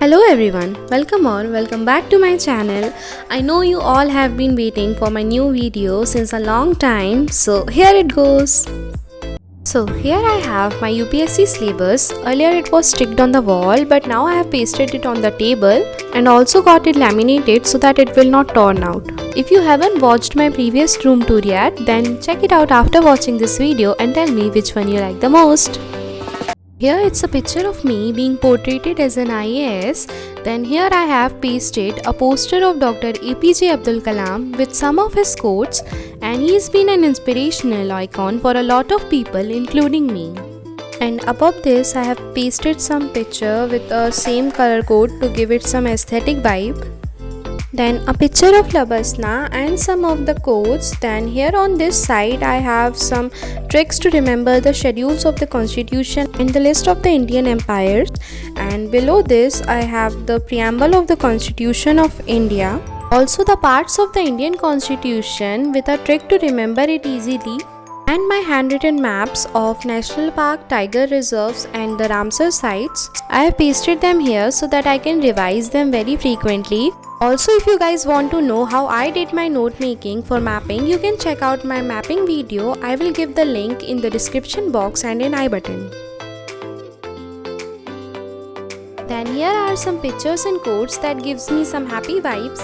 Hello everyone, welcome back to my channel. I know you all have been waiting for my new video since a long time, so here it goes. So here I have my UPSC syllabus. Earlier it was sticked on the wall, but now I have pasted it on the table and also got it laminated so that it will not torn out. If you haven't watched my previous room tour yet, then check it out after watching this video and tell me which one you like the most. Here it's a picture of me being portrayed as an IAS. Then here I have pasted a poster of Dr. APJ Abdul Kalam with some of his quotes, and he's been an inspirational icon for a lot of people including me. And above this I have pasted some picture with a same color code to give it some aesthetic vibe. Then a picture of Labasna and some of the quotes. Then here on this side I have some tricks to remember the schedules of the constitution and the list of the Indian empires, and below this I have the preamble of the Constitution of India, also the parts of the Indian constitution with a trick to remember it easily, and my handwritten maps of national park, tiger reserves and the Ramsar sites. I have pasted them here so that I can revise them very frequently. Also, if you guys want to know how I did my note making for mapping, you can check out my mapping video. I will give the link in the description box and in I button. Then here are some pictures and quotes that gives me some happy vibes.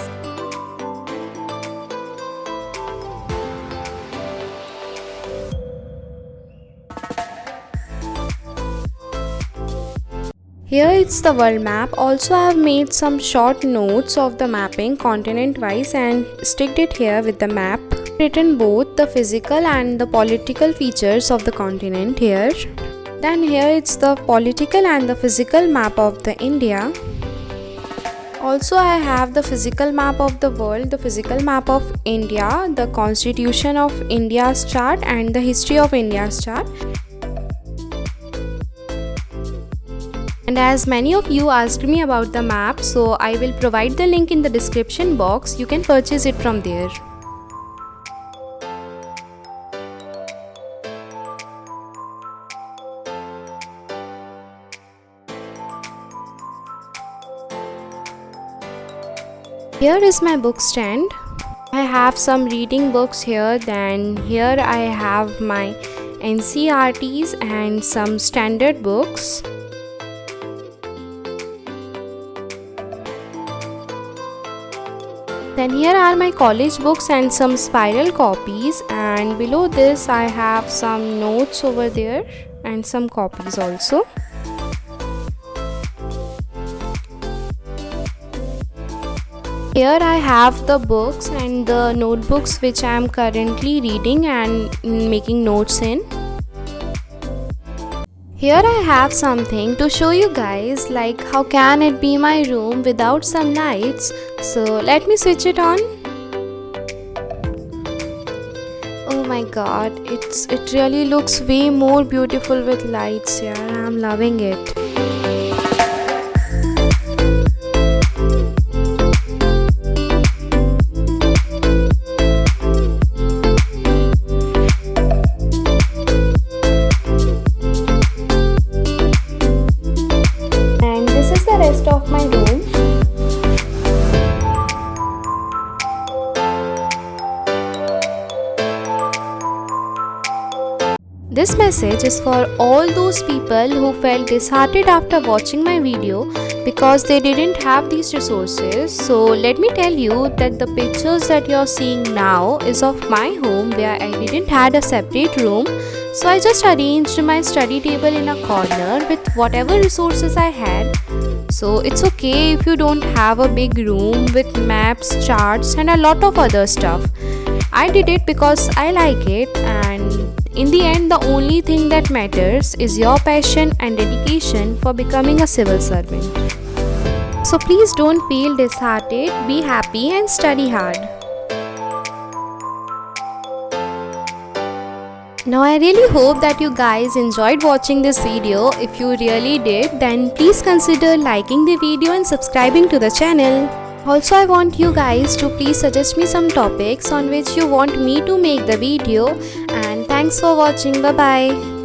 Here it's the world map. Also I have made some short notes of the mapping continent wise and sticked it here with the map. Written both the physical and the political features of the continent here. Then here it's the political and the physical map of the India. Also I have the physical map of the world, the physical map of India, the Constitution of India's chart and the history of India's chart. And as many of you asked me about the map, so I will provide the link in the description box. You can purchase it from there. Here is my book stand. I have some reading books here. Then here I have my NCERTs and some standard books. Then here are my college books and some spiral copies, and below this I have some notes over there and some copies also. Here I have the books and the notebooks which I am currently reading and making notes in. Here I have something to show you guys, like how can it be my room without some lights. So let me switch it on. Oh my god, it really looks way more beautiful with lights. Yeah, I'm loving it. Rest of my room. This message is for all those people who felt disheartened after watching my video because they didn't have these resources. So let me tell you that the pictures that you're seeing now is of my home where I didn't had a separate room. So I just arranged my study table in a corner with whatever resources I had. So it's okay if you don't have a big room with maps, charts and a lot of other stuff. I did it because I like it, and in the end the only thing that matters is your passion and dedication for becoming a civil servant. So please don't feel disheartened, be happy and study hard. Now I really hope that you guys enjoyed watching this video. If you really did, then please consider liking the video and subscribing to the channel. Also, I want you guys to please suggest me some topics on which you want me to make the video. And thanks for watching. Bye bye.